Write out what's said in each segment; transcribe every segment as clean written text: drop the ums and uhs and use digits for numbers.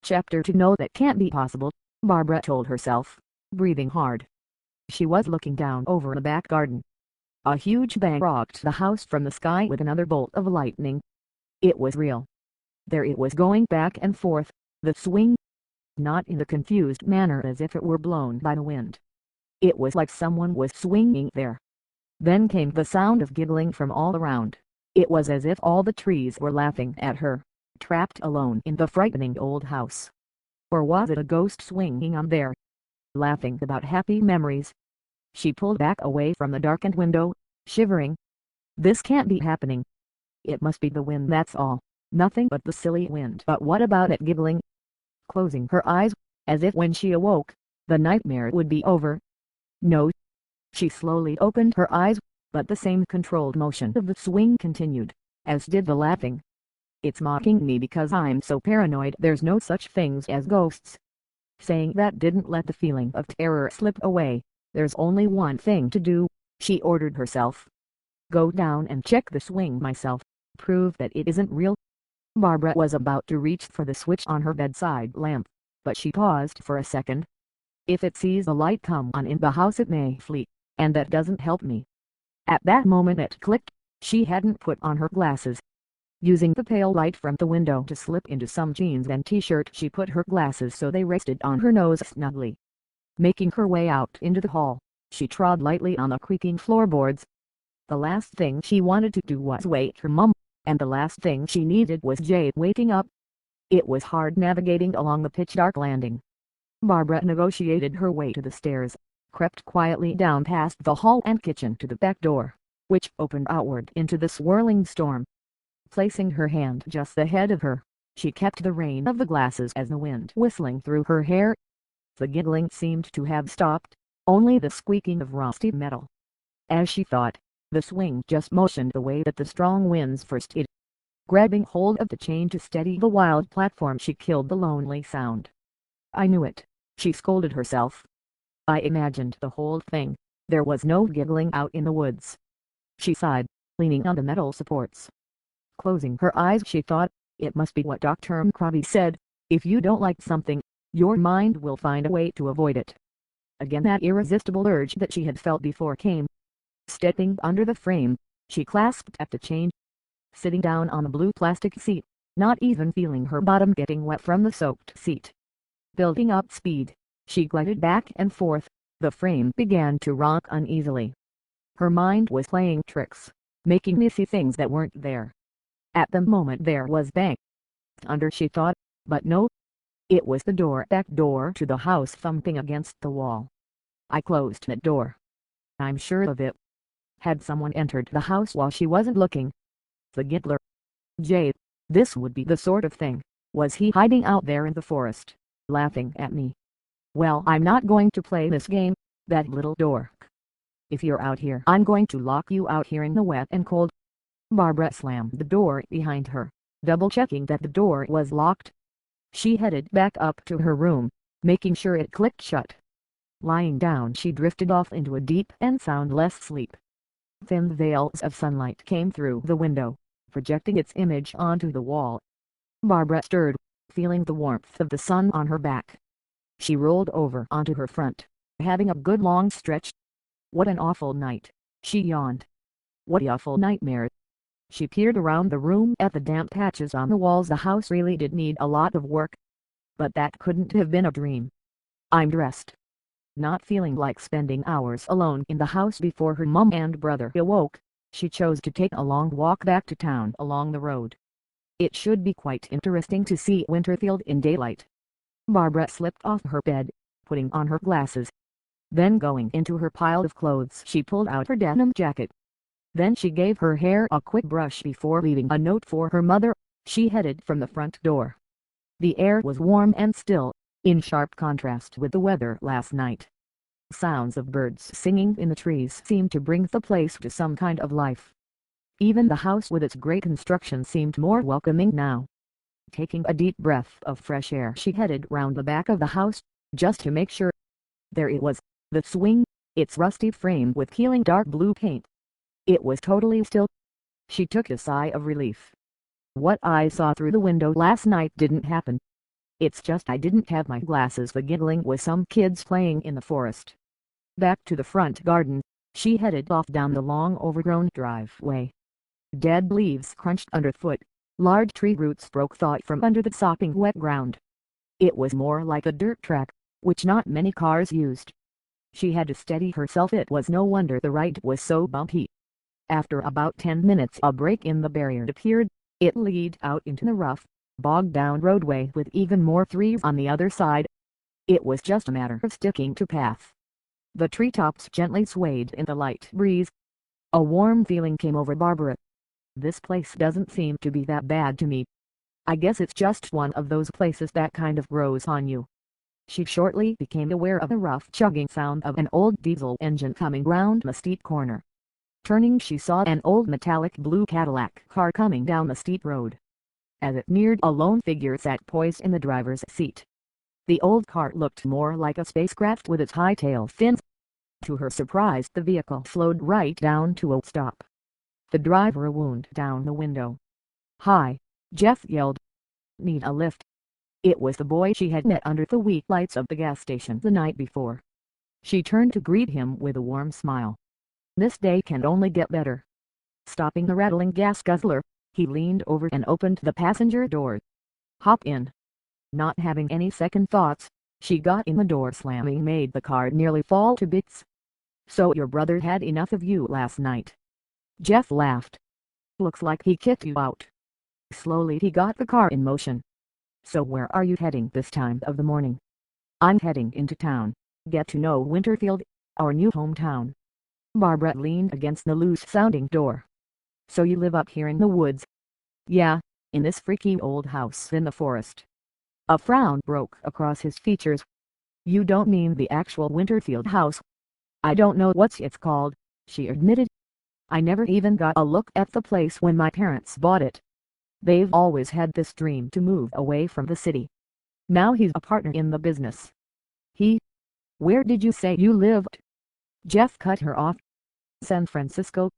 Chapter 2. No, that can't be possible, Barbara told herself, breathing hard. She was looking down over the back garden. A huge bang rocked the house from the sky with another bolt of lightning. It was real. There it was, going back and forth, the swing. Not in the confused manner as if it were blown by the wind. It was like someone was swinging there. Then came the sound of giggling from all around. It was as if all the trees were laughing at her, trapped alone in the frightening old house. Or was it a ghost swinging on there, laughing about happy memories? She pulled back away from the darkened window, shivering. This can't be happening. It must be the wind, that's all. Nothing but the silly wind. But what about it giggling? Closing her eyes, as if when she awoke, the nightmare would be over. No. She slowly opened her eyes, but the same controlled motion of the swing continued, as did the laughing. It's mocking me because I'm so paranoid. There's no such things as ghosts. Saying that didn't let the feeling of terror slip away. There's only one thing to do, she ordered herself. Go down and check the swing myself, prove that it isn't real. Barbara was about to reach for the switch on her bedside lamp, but she paused for a second. If it sees the light come on in the house it may flee, and that doesn't help me. At that moment it clicked. She hadn't put on her glasses. Using the pale light from the window to slip into some jeans and t-shirt, she put her glasses so they rested on her nose snugly. Making her way out into the hall, she trod lightly on the creaking floorboards. The last thing she wanted to do was wake her mum, and the last thing she needed was Jade waking up. It was hard navigating along the pitch-dark landing. Barbara negotiated her way to the stairs, crept quietly down past the hall and kitchen to the back door, which opened outward into the swirling storm. Placing her hand just ahead of her, she kept the rein of the glasses as the wind whistling through her hair. The giggling seemed to have stopped, only the squeaking of rusty metal. As she thought, the swing just motioned the way that the strong winds first did. Grabbing hold of the chain to steady the wild platform, she killed the lonely sound. I knew it, she scolded herself. I imagined the whole thing. There was no giggling out in the woods. She sighed, leaning on the metal supports. Closing her eyes, she thought, it must be what Dr. Crabbe said, if you don't like something, your mind will find a way to avoid it. Again that irresistible urge that she had felt before came. Stepping under the frame, she clasped at the chain. Sitting down on the blue plastic seat, not even feeling her bottom getting wet from the soaked seat. Building up speed, she glided back and forth. The frame began to rock uneasily. Her mind was playing tricks, making me see things that weren't there. At the moment there was bang under, she thought, but no. It was the back door to the house thumping against the wall. I closed that door. I'm sure of it. Had someone entered the house while she wasn't looking? The giggler. Jade. This would be the sort of thing. Was he hiding out there in the forest, laughing at me? Well, I'm not going to play this game, that little dork. If you're out here, I'm going to lock you out here in the wet and cold. Barbara slammed the door behind her, double-checking that the door was locked. She headed back up to her room, making sure it clicked shut. Lying down, she drifted off into a deep and soundless sleep. Thin veils of sunlight came through the window, projecting its image onto the wall. Barbara stirred, feeling the warmth of the sun on her back. She rolled over onto her front, having a good long stretch. What an awful night, she yawned. What an awful nightmare. She peered around the room at the damp patches on the walls. The house really did need a lot of work. But that couldn't have been a dream. I'm dressed. Not feeling like spending hours alone in the house before her mum and brother awoke, she chose to take a long walk back to town along the road. It should be quite interesting to see Winterfield in daylight. Barbara slipped off her bed, putting on her glasses. Then going into her pile of clothes, she pulled out her denim jacket. Then she gave her hair a quick brush before leaving a note for her mother. She headed from the front door. The air was warm and still, in sharp contrast with the weather last night. Sounds of birds singing in the trees seemed to bring the place to some kind of life. Even the house with its great construction seemed more welcoming now. Taking a deep breath of fresh air, she headed round the back of the house, just to make sure. There it was, the swing, its rusty frame with peeling dark blue paint. It was totally still. She took a sigh of relief. What I saw through the window last night didn't happen. It's just I didn't have my glasses. The giggling was some kids playing in the forest. Back to the front garden, she headed off down the long overgrown driveway. Dead leaves crunched underfoot, large tree roots broke thought from under the sopping wet ground. It was more like a dirt track, which not many cars used. She had to steady herself. It was no wonder the ride was so bumpy. After about 10 minutes a break in the barrier appeared. It led out into the rough, bogged-down roadway with even more trees on the other side. It was just a matter of sticking to path. The treetops gently swayed in the light breeze. A warm feeling came over Barbara. This place doesn't seem to be that bad to me. I guess it's just one of those places that kind of grows on you. She shortly became aware of the rough chugging sound of an old diesel engine coming round a steep corner. Turning, she saw an old metallic blue Cadillac car coming down the steep road. As it neared, a lone figure sat poised in the driver's seat. The old car looked more like a spacecraft with its high tail fins. To her surprise, the vehicle slowed right down to a stop. The driver wound down the window. "Hi," Jeff yelled. "Need a lift?" It was the boy she had met under the weak lights of the gas station the night before. She turned to greet him with a warm smile. This day can only get better. Stopping the rattling gas guzzler, he leaned over and opened the passenger door. "Hop in." Not having any second thoughts, she got in. The door slamming made the car nearly fall to bits. "So your brother had enough of you last night?" Jeff laughed. "Looks like he kicked you out." Slowly he got the car in motion. "So where are you heading this time of the morning?" "I'm heading into town, get to know Winterfield, our new hometown." Barbara leaned against the loose-sounding door. "So you live up here in the woods?" "Yeah, in this freaky old house in the forest." A frown broke across his features. "You don't mean the actual Winterfield house?" "I don't know what it's called," she admitted. "I never even got a look at the place when my parents bought it. They've always had this dream to move away from the city. Now he's a partner in the business." "Where did you say you lived?" Jeff cut her off. "San Francisco."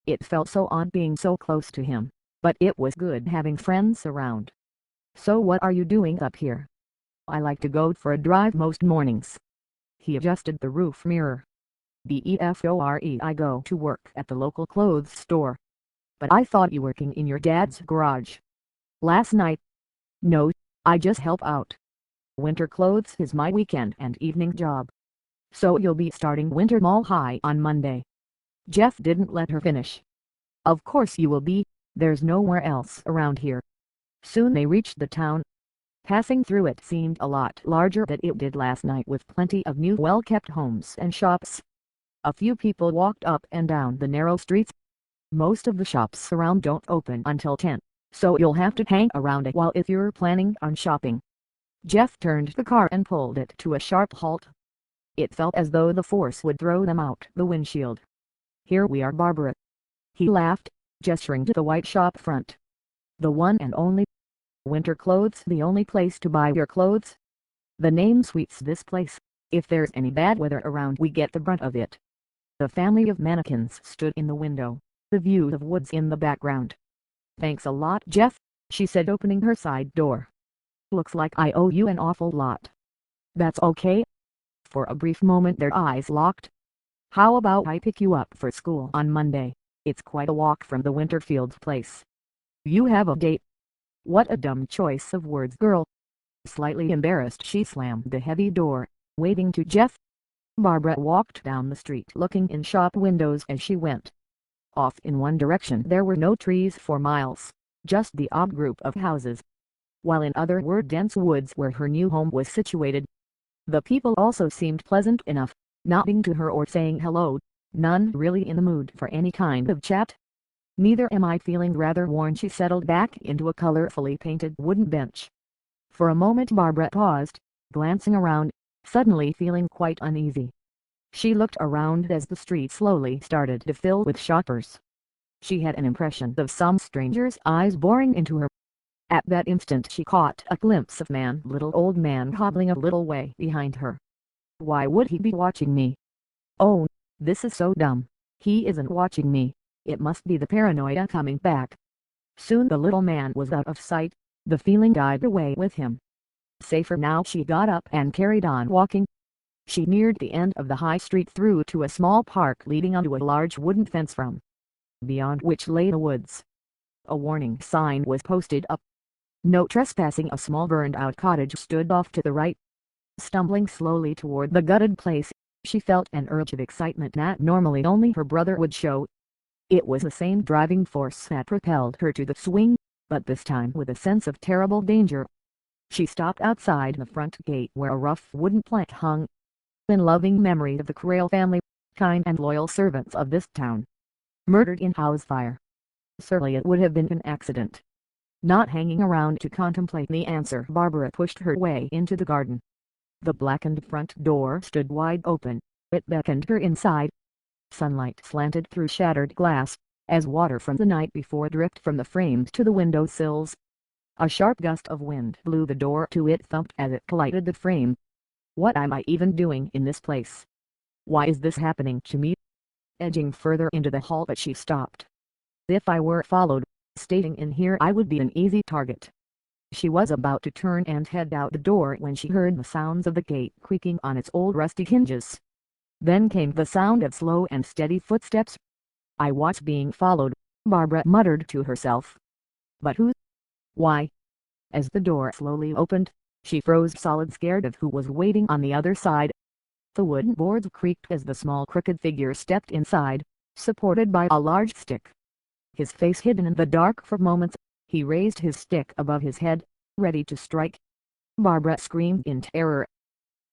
It felt so odd being so close to him, but it was good having friends around. "So what are you doing up here?" "I like to go for a drive most mornings." He adjusted the roof mirror. "Before I go to work at the local clothes store." "But I thought you were working in your dad's garage." "Last night." "No, I just help out. Winter clothes is my weekend and evening job." "So you'll be starting Winter Mall High on Monday?" Jeff didn't let her finish. "Of course you will be, there's nowhere else around here." Soon they reached the town. Passing through it seemed a lot larger than it did last night, with plenty of new well-kept homes and shops. A few people walked up and down the narrow streets. Most of the shops around don't open until 10, so you'll have to hang around a while if you're planning on shopping. Jeff turned the car and pulled it to a sharp halt. It felt as though the force would throw them out the windshield. "Here we are, Barbara." He laughed, gesturing to the white shop front. "The one and only Winter Clothes, the only place to buy your clothes. The name suits this place. If there's any bad weather around, we get the brunt of it." The family of mannequins stood in the window, the view of woods in the background. "Thanks a lot, Jeff," she said, opening her side door. "Looks like I owe you an awful lot." "That's okay." For a brief moment their eyes locked. "How about I pick you up for school on Monday? It's quite a walk from the Winterfield place." "You have a date?" "What a dumb choice of words, girl." Slightly embarrassed, she slammed the heavy door, waving to Jeff. Barbara walked down the street, looking in shop windows as she went. Off in one direction there were no trees for miles, just the odd group of houses, while in other were dense woods where her new home was situated. The people also seemed pleasant enough, nodding to her or saying hello, none really in the mood for any kind of chat. "Neither am I." Feeling rather worn, she settled back into a colorfully painted wooden bench. For a moment Barbara paused, glancing around, suddenly feeling quite uneasy. She looked around as the street slowly started to fill with shoppers. She had an impression of some stranger's eyes boring into her. At that instant she caught a glimpse of little old man hobbling a little way behind her. "Why would he be watching me? Oh, this is so dumb. He isn't watching me. It must be the paranoia coming back." Soon the little man was out of sight. The feeling died away with him. Safer now, she got up and carried on walking. She neared the end of the high street through to a small park leading onto a large wooden fence from beyond which lay the woods. A warning sign was posted up. No trespassing. A small burned-out cottage stood off to the right. Stumbling slowly toward the gutted place, she felt an urge of excitement that normally only her brother would show. It was the same driving force that propelled her to the swing, but this time with a sense of terrible danger. She stopped outside the front gate where a rough wooden plank hung, in loving memory of the Crail family, kind and loyal servants of this town, murdered in house fire. Surely it would have been an accident. Not hanging around to contemplate the answer, Barbara pushed her way into the garden. The blackened front door stood wide open. It beckoned her inside. Sunlight slanted through shattered glass, as water from the night before dripped from the frames to the window sills. A sharp gust of wind blew the door to. It thumped as it collided the frame. What am I even doing in this place? Why is this happening to me? Edging further into the hall, but she stopped. If I were followed, staying in here, I would be an easy target. She was about to turn and head out the door when she heard the sounds of the gate creaking on its old rusty hinges. Then came the sound of slow and steady footsteps. I was being followed, Barbara muttered to herself. But who? Why? As the door slowly opened, she froze solid, scared of who was waiting on the other side. The wooden boards creaked as the small crooked figure stepped inside, supported by a large stick. His face hidden in the dark for moments, he raised his stick above his head, ready to strike. Barbara screamed in terror.